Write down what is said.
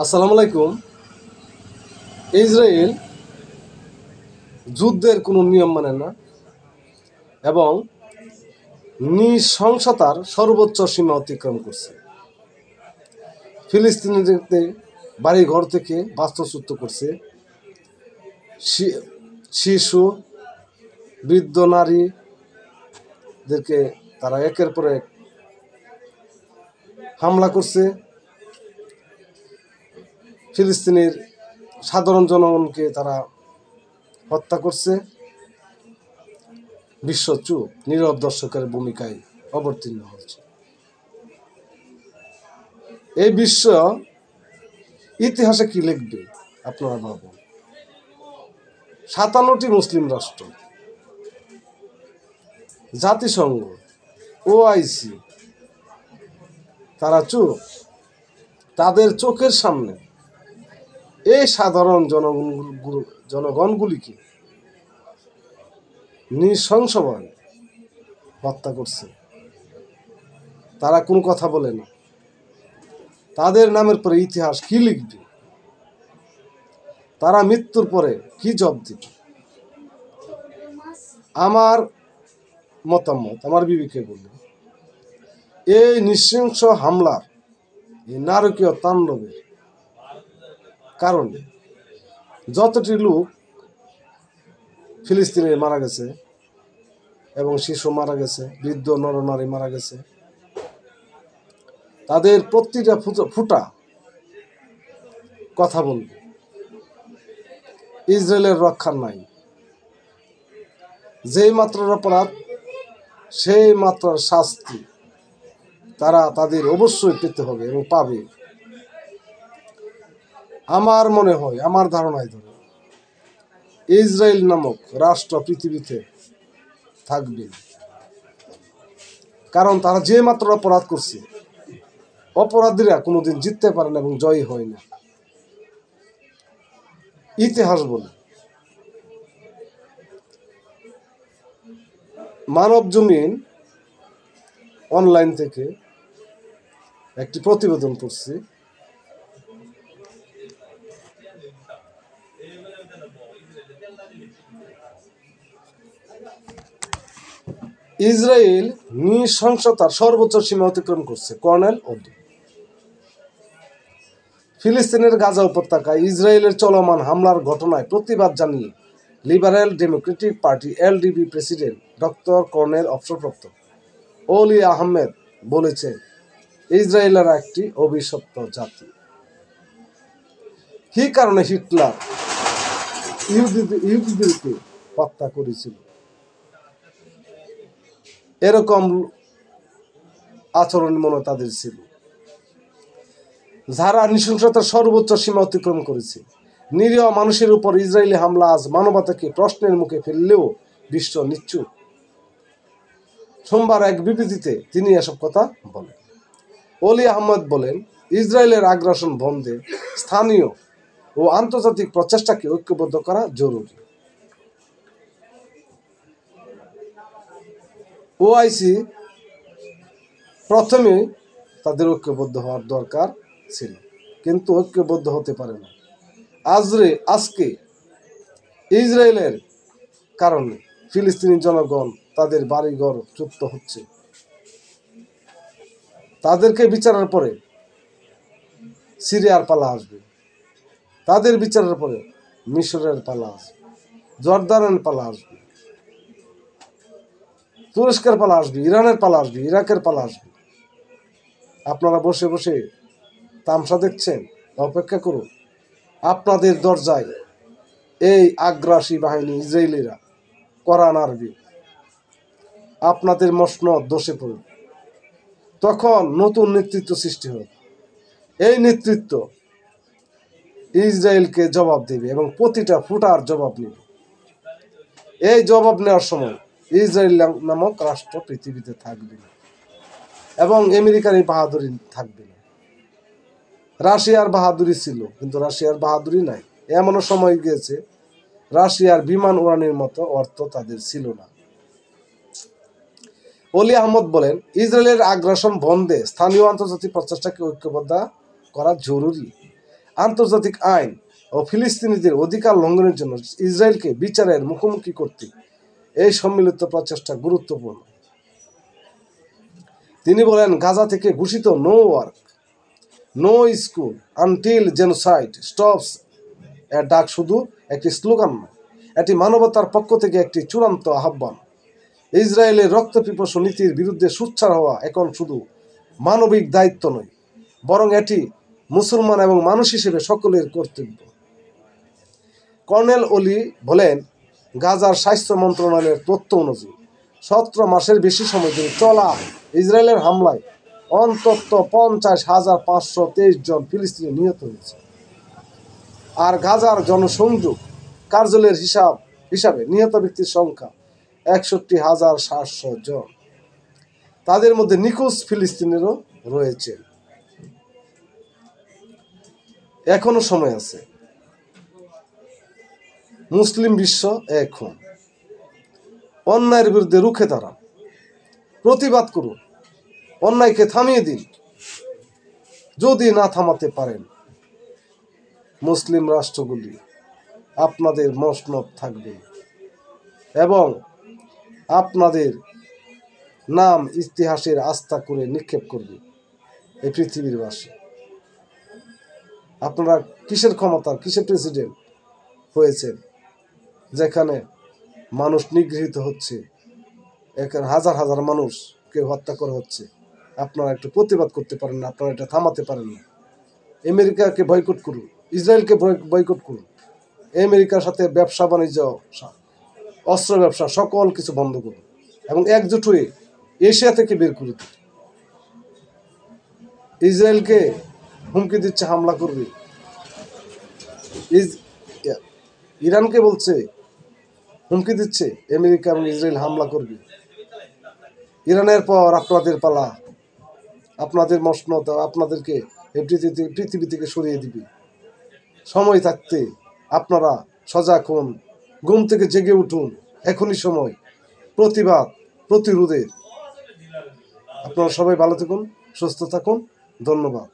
আসসালামু আলাইকুম। ইসরায়েল যুদ্ধের কোনো নিয়ম মানে না এবং নৃশংসতার সর্বোচ্চ সীমা অতিক্রম করছে। ফিলিস্তিনিদের বাড়িঘর থেকে বাস্তুচ্যুত করছে। শিশু, বৃদ্ধ নারীদেরকে তারা একের পর এক হামলা করছে। ফিলিস্তিনের সাধারণ জনগণকে তারা হত্যা করছে। বিশ্ব চুপ, নীরব দর্শকের ভূমিকায় অবতীর্ণ হয়েছে। এই বিশ্ব ইতিহাসে কি লিখবে আপনারা ভাবুন। 57টি মুসলিম রাষ্ট্র, জাতিসংঘ, ওআইসি, তারা চুপ। তাদের চোখের সামনে এই সাধারণ জনগণগুলিকে নৃশংসভাবে হত্যা করছে। তারা কোনো কথা বলে না। তাদের নামের পরে ইতিহাস কি লিখবে? তারা মৃত্যুর পরে কি জবাব দিবে? আমার মতামত, আমার বিবেকে বলবে, এই নৃশংস হামলার, এই নারকীয় তাণ্ডবের কারণে যতটি লোক ফিলিস্তিনে মারা গেছে এবং শিশু মারা গেছে, বৃদ্ধ নরনারী মারা গেছে, তাদের প্রতিটা ফুটা কথা বলবে। ইসরায়েলের রক্ষার নাই। যেই মাত্রার অপরাধ সেই মাত্রার শাস্তি তাদের অবশ্যই পেতে হবে এবং পাবে। আমার মনে হয়, আমার ধারণায় ধরে, ইসরায়েল নামক রাষ্ট্র পৃথিবীতে থাকবে, কারণ তারা যে মাত্র অপরাধ করছে, অপরাধীরা কোনোদিন জিততে পারে না এবং জয়ী হয় না। ইতিহাস বলে। মানব জমিন অনলাইন থেকে একটি প্রতিবেদন করছি। ইসরায়েল নৃশংসতার সর্বোচ্চ সীমা অতিক্রম করছে। কর্নেল ওডি। ফিলিস্তিনের গাজা উপত্যকায় ইসরায়েলের চলমান হামলার ঘটনায় প্রতিবাদ জানিয়ে liberal Democratic party LDP president doctor colonel অবসরপ্রাপ্ত ওলি আহমেদ বলেছেন, ইসরায়েলের একটি অভিশপ্ত জাতি। কি কারণে হিটলার ইহুদিদেরকে হত্যা করেছিল? এরকম আচরণ মনে তাদের ছিল, যারা নৃশংসতার সর্বোচ্চ সীমা অতিক্রম করেছে। নিরীহ মানুষের উপর ইসরায়েলি হামলা আজ মানবতাকে প্রশ্নের মুখে ফেললেও বিশ্ব নিশ্চুপ। সোমবার এক বিবৃতিতে তিনি এসব কথা বলেন। ওলি আহমদ বলেন, ইসরায়েলের আগ্রাসন বন্ধে স্থানীয় ও আন্তর্জাতিক প্রচেষ্টাকে ঐক্যবদ্ধ করা জরুরি। ওআইসি প্রথমে তাদের ঐক্যবদ্ধ হওয়ার দরকার ছিল, কিন্তু ঐক্যবদ্ধ হতে পারে না। আজকে ইসরায়েলের কারণে ফিলিস্তিনি জনগণ তাদের বাড়িঘর চ্যুত হচ্ছে। তাদেরকে বিচারের পরে সিরিয়ার পালা আসবে, তাদের বিচারের পরে মিশরের পালা আসবে, জর্দানের পালা আসবে, তুরস্কের পালা আসবে, ইরানের পালা আসবে, ইরাকের পালা আসবে। আপনারা বসে বসে তামসা দেখছেন? অপেক্ষা করুন। আপনাদের দরজায় এই আগ্রাসী বাহিনী ইসরায়েলিরা কড়া নাড়বে, আপনাদের মসনদ দোষে পড়বে। তখন নতুন নেতৃত্ব সৃষ্টি হবে। এই নেতৃত্ব ইসরায়েলকে জবাব দেবে এবং প্রতিটা ফুটার জবাব নেবে। এই জবাব নেওয়ার সময় ইসরায়েল নামক রাষ্ট্র পৃথিবীতে থাকবে না এবং আমেরিকার এই বাহাদুরি থাকবে না। রাশিয়ার বাহাদুরি ছিল, কিন্তু রাশিয়ার বাহাদুরি নাই। এমনও সময় গিয়েছে রাশিয়ার বিমান উড়ানের মতো অর্থ তাদের ছিল না। ওলি আহমদ বলেন, ইসরায়েলের আগ্রাসন বন্ধে স্থানীয় আন্তর্জাতিক প্রচেষ্টাকে ঐক্যবদ্ধ করা জরুরি। আন্তর্জাতিক আইন ও ফিলিস্তিনিদের অধিকার লঙ্ঘনের জন্য ইসরায়েলকে বিচারের মুখোমুখি করতে এই সম্মিলিত প্রচেষ্টা গুরুত্বপূর্ণ। তিনি বলেন, গাজা থেকে ঘোষিত no work, no school until genocide stops এর ডাক শুধু একটি স্লোগান নয়, এটি মানবতার পক্ষ থেকে একটি চূড়ান্ত আহ্বান। ইসরায়েলের রক্তপিপাসু নীতির বিরুদ্ধে সোচ্চার হওয়া এখন শুধু মানবিক দায়িত্ব নয়, বরং এটি মুসলমান এবং মানুষ হিসেবে সকলের কর্তব্য। কর্নেল ওলি বলেন, গাজার স্বাস্থ্য মন্ত্রণালয়ের তথ্য অনুযায়ী 17 মাসের বেশি সময় ধরে চলা ইসরায়েলের হামলায় অন্তত 50,523 জন ফিলিস্তিনি নিহত হয়েছে। আর গাজার জনসংযোগ কার্যালয়ের হিসাবে নিহত ব্যক্তির সংখ্যা 61,700 জন। তাদের মধ্যে নিখোঁজ ফিলিস্তিনিরও রয়েছে। এখনো সময় আছে। মুসলিম বিশ্ব এখন অন্যায়ের বিরুদ্ধে রুখে দাঁড়ান, প্রতিবাদ করুন, অন্যায়কে থামিয়ে দিন। যদি না থামাতে পারেন, মুসলিম রাষ্ট্রগুলি আপনাদের মসনদ থাকবে এবং আপনাদের নাম ইতিহাসের আস্থা করে নিক্ষেপ করবে এই পৃথিবীর বাসী। আপনারা কিসের ক্ষমতা, কিসের প্রেসিডেন্ট হয়েছেন যেখানে মানুষ নিগৃহীত হচ্ছে, এখানে হাজার হাজার মানুষকে হত্যা করা হচ্ছে? আপনারা একটু প্রতিবাদ করতে পারেন না, আপনারা এটা থামাতে পারেন না। আমেরিকাকে বয়কট করুন, ইসরায়েলকে বয়কট করুন, আমেরিকার সাথে ব্যবসা বাণিজ্য, অস্ত্র ব্যবসা সকল কিছু বন্ধ করুন এবং একজোট হয়ে এশিয়া থেকে বের করে দিন। ইসরায়েলকে হুমকি দিচ্ছে হামলা করবে, ইরানকে বলছে, হুমকি দিচ্ছে আমেরিকা এবং ইসরায়েল হামলা করবে। ইরানের পর আপনাদের পালা, আপনাদের মসনদ আপনাদেরকে এই পৃথিবী থেকে সরিয়ে দিবে। সময় থাকতে আপনারা সজাগ হন, ঘুম থেকে জেগে উঠুন, এখনই সময় প্রতিবাদ প্রতিরোধের। আপনারা সবাই ভালো থাকুন, সুস্থ থাকুন, ধন্যবাদ।